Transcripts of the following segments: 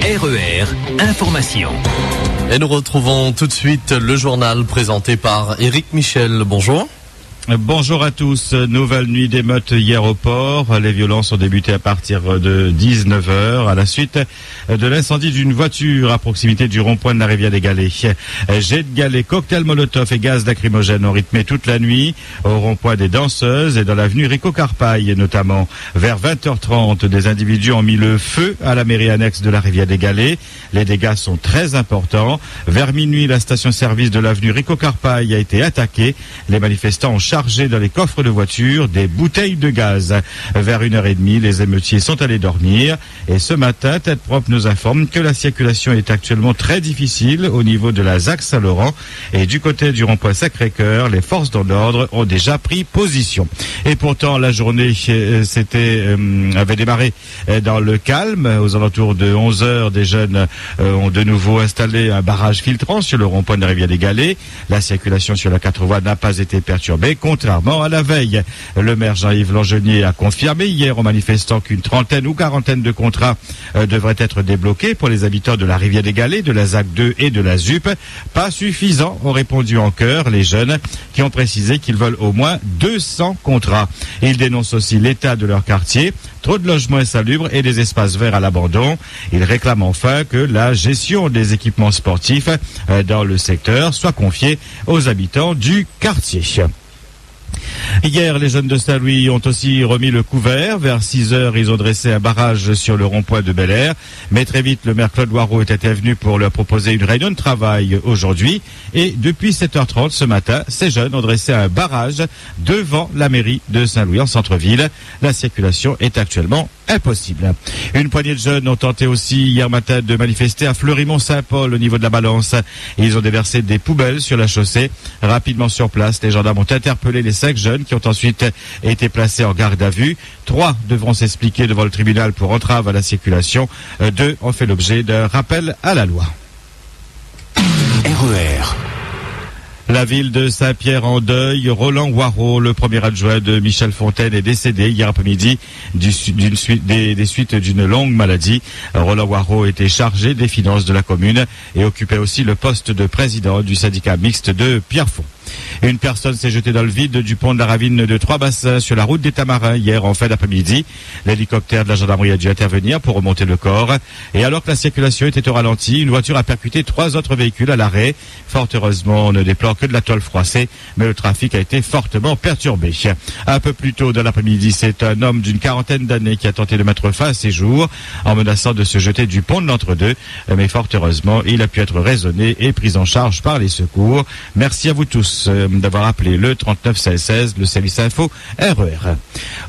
RER Information. Et nous retrouvons tout de suite le journal présenté par Éric Michel. Bonjour. Bonjour à tous. Nouvelle nuit d'émeutes hier au port. Les violences ont débuté à partir de 19h à la suite de l'incendie d'une voiture à proximité du rond-point de la rivière des Galets. Jets de galets, cocktails molotov et gaz lacrymogène ont rythmé toute la nuit au rond-point des Danseuses et dans l'avenue Rico Carpaille notamment. Vers 20h30, des individus ont mis le feu à la mairie annexe de la rivière des Galets. Les dégâts sont très importants. Vers minuit, la station-service de l'avenue Rico Carpaille a été attaquée. Les manifestants ont chargé dans les coffres de voiture des bouteilles de gaz. Vers 1h30, les émeutiers sont allés dormir. Et ce matin, Tête Propre nous informe que la circulation est actuellement très difficile au niveau de la ZAC Saint-Laurent. Et du côté du rond-point Sacré-Cœur, les forces de l'ordre ont déjà pris position. Et pourtant, la journée avait démarré dans le calme. Aux alentours de 11h, des jeunes ont de nouveau installé un barrage filtrant sur le rond-point de la rivière des Galets. La circulation sur la 4 voies n'a pas été perturbée, contrairement à la veille. Le maire Jean-Yves Langenier a confirmé hier aux manifestants qu'une trentaine ou quarantaine de contrats devraient être débloqués pour les habitants de la rivière des Galets, de la ZAC 2 et de la ZUP. Pas suffisant, ont répondu en chœur les jeunes qui ont précisé qu'ils veulent au moins 200 contrats. Ils dénoncent aussi l'état de leur quartier, trop de logements insalubres et des espaces verts à l'abandon. Ils réclament enfin que la gestion des équipements sportifs dans le secteur soit confiée aux habitants du quartier. Hier, les jeunes de Saint-Louis ont aussi remis le couvert. Vers 6h, ils ont dressé un barrage sur le rond-point de Bel-Air. Mais très vite, le maire Claude Loireau était venu pour leur proposer une réunion de travail aujourd'hui. Et depuis 7h30 ce matin, ces jeunes ont dressé un barrage devant la mairie de Saint-Louis en centre-ville. La circulation est actuellement impossible. Une poignée de jeunes ont tenté aussi hier matin de manifester à Fleury-Mont-Saint-Paul au niveau de la Balance. Ils ont déversé des poubelles sur la chaussée. Rapidement sur place, les gendarmes ont interpellé les 5 jeunes qui ont ensuite été placés en garde à vue. 3 devront s'expliquer devant le tribunal pour entrave à la circulation. 2 ont fait l'objet d'un rappel à la loi. RER. La ville de Saint-Pierre en deuil. Roland Waro, le premier adjoint de Michel Fontaine, est décédé hier après-midi des suites d'une longue maladie. Roland Waro était chargé des finances de la commune et occupait aussi le poste de président du syndicat mixte de Pierrefonds. Une personne s'est jetée dans le vide du pont de la ravine de Trois-Bassins sur la route des Tamarins hier en fin d'après-midi. L'hélicoptère de la gendarmerie a dû intervenir pour remonter le corps. Et alors que la circulation était au ralenti, une voiture a percuté 3 autres véhicules à l'arrêt. Fort heureusement, on ne déplore que de la tôle froissée, mais le trafic a été fortement perturbé. Un peu plus tôt dans l'après-midi, c'est un homme d'une quarantaine d'années qui a tenté de mettre fin à ses jours en menaçant de se jeter du pont de l'Entre-deux. Mais fort heureusement, il a pu être raisonné et pris en charge par les secours. Merci à vous tous d'avoir appelé le 39 16 16, le service info RER.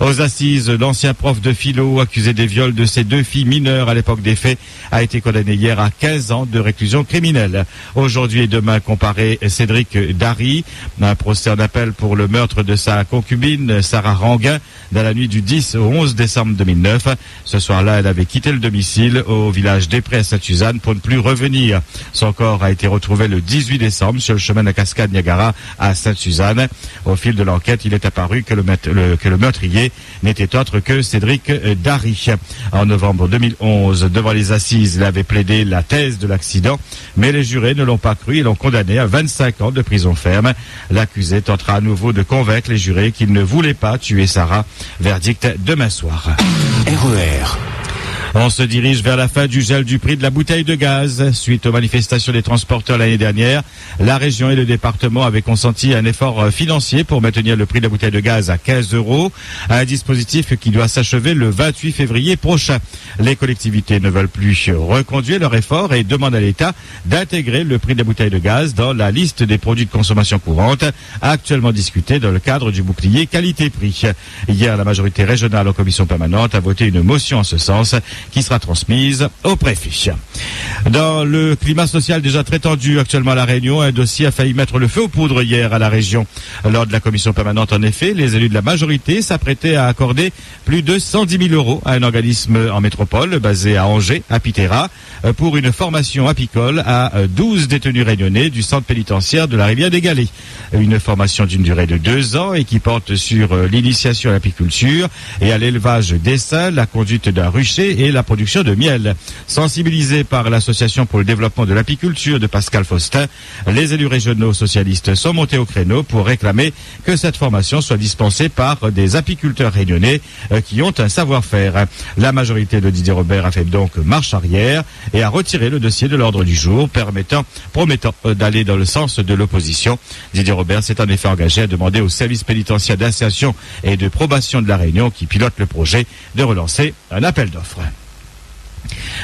Aux assises, l'ancien prof de philo accusé des viols de ses 2 filles mineures à l'époque des faits a été condamné hier à 15 ans de réclusion criminelle. Aujourd'hui et demain, comparé Cédric Dary, un procès en appel pour le meurtre de sa concubine Sarah Ranguin dans la nuit du 10 au 11 décembre 2009. Ce soir-là, elle avait quitté le domicile au village d'Épré à Sainte-Suzanne pour ne plus revenir. Son corps a été retrouvé le 18 décembre sur le chemin de la cascade Niagara à Sainte-Suzanne. Au fil de l'enquête, il est apparu que le meurtrier n'était autre que Cédric Dary. En novembre 2011, devant les assises, il avait plaidé la thèse de l'accident, mais les jurés ne l'ont pas cru et l'ont condamné à 25 ans de prison ferme. L'accusé tentera à nouveau de convaincre les jurés qu'il ne voulait pas tuer Sarah. Verdict demain soir. RER. On se dirige vers la fin du gel du prix de la bouteille de gaz. Suite aux manifestations des transporteurs l'année dernière, la région et le département avaient consenti un effort financier pour maintenir le prix de la bouteille de gaz à 15 €, un dispositif qui doit s'achever le 28 février prochain. Les collectivités ne veulent plus reconduire leur effort et demandent à l'État d'intégrer le prix de la bouteille de gaz dans la liste des produits de consommation courante, actuellement discutée dans le cadre du bouclier qualité-prix. Hier, la majorité régionale en commission permanente a voté une motion en ce sens qui sera transmise au préfet. Dans le climat social déjà très tendu actuellement à La Réunion, un dossier a failli mettre le feu aux poudres hier à la région. Lors de la commission permanente, en effet, les élus de la majorité s'apprêtaient à accorder plus de 110 000 € à un organisme en métropole basé à Angers, à Pitera, pour une formation apicole à 12 détenus réunionnais du centre pénitentiaire de la rivière des Galets. Une formation d'une durée de 2 ans et qui porte sur l'initiation à l'apiculture et à l'élevage d'essaims, la conduite d'un rucher et et la production de miel. Sensibilisés par l'Association pour le développement de l'apiculture de Pascal Faustin, les élus régionaux socialistes sont montés au créneau pour réclamer que cette formation soit dispensée par des apiculteurs réunionnais qui ont un savoir-faire. La majorité de Didier Robert a fait donc marche arrière et a retiré le dossier de l'ordre du jour, promettant d'aller dans le sens de l'opposition. Didier Robert s'est en effet engagé à demander au service pénitentiaire d'insertion et de probation de la Réunion, qui pilote le projet, de relancer un appel d'offres.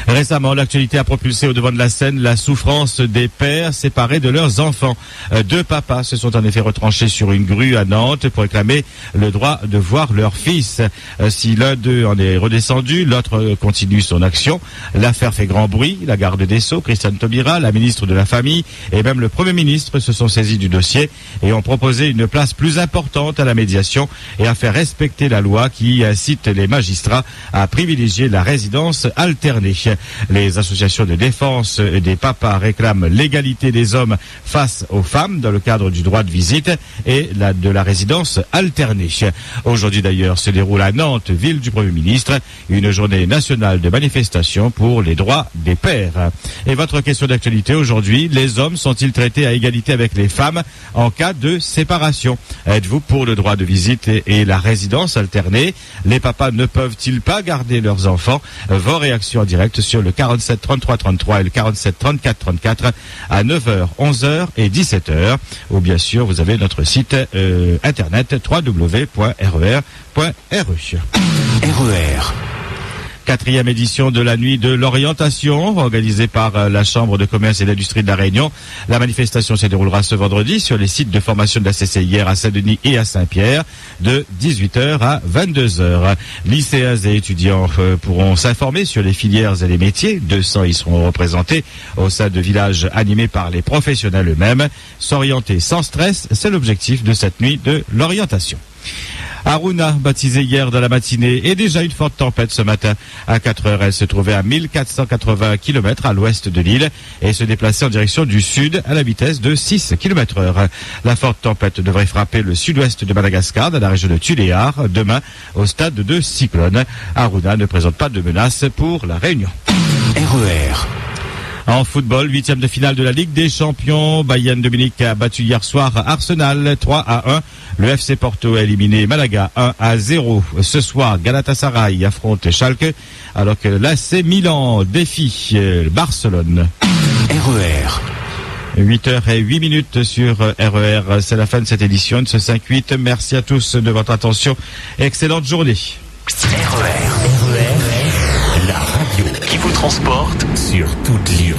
Récemment, l'actualité a propulsé au devant de la scène la souffrance des pères séparés de leurs enfants. Deux papas se sont en effet retranchés sur une grue à Nantes pour réclamer le droit de voir leur fils. Si l'un d'eux en est redescendu, l'autre continue son action. L'affaire fait grand bruit. La garde des Sceaux, Christiane Taubira, la ministre de la Famille et même le Premier ministre se sont saisis du dossier et ont proposé une place plus importante à la médiation et à faire respecter la loi qui incite les magistrats à privilégier la résidence alternée. Les associations de défense des papas réclament l'égalité des hommes face aux femmes dans le cadre du droit de visite et de la résidence alternée. Aujourd'hui d'ailleurs se déroule à Nantes, ville du Premier ministre, une journée nationale de manifestation pour les droits des pères. Et votre question d'actualité aujourd'hui, les hommes sont-ils traités à égalité avec les femmes en cas de séparation? Êtes-vous pour le droit de visite et la résidence alternée? Les papas ne peuvent-ils pas garder leurs enfants? Vos réactions en direct sur le 47 33 33 et le 47 34 34 à 9h, 11h et 17h. Ou bien sûr, vous avez notre site internet www.rer.ru. RER. Quatrième édition de la nuit de l'orientation, organisée par la Chambre de commerce et d'industrie de la Réunion. La manifestation se déroulera ce vendredi sur les sites de formation de la CCIR à Saint-Denis et à Saint-Pierre de 18h à 22h. Lycéens et étudiants pourront s'informer sur les filières et les métiers. 200 y seront représentés au sein de villages animés par les professionnels eux-mêmes. S'orienter sans stress, c'est l'objectif de cette nuit de l'orientation. Aruna, baptisée hier dans la matinée, et déjà une forte tempête ce matin. À 4h, elle se trouvait à 1480 km à l'ouest de l'île et se déplaçait en direction du sud à la vitesse de 6 km/h. La forte tempête devrait frapper le sud-ouest de Madagascar, dans la région de Tuléar, demain au stade de cyclone. Aruna ne présente pas de menace pour la Réunion. RER. En football, 8e de finale de la Ligue des Champions, Bayern de Munich a battu hier soir Arsenal 3-1. Le FC Porto a éliminé Malaga 1-0. Ce soir, Galatasaray affronte Schalke, alors que l'AC Milan défie Barcelone. RER. 8h08 sur RER. C'est la fin de cette édition de ce 5-8. Merci à tous de votre attention. Excellente journée. RER. La radio qui vous transporte sur toute l'île.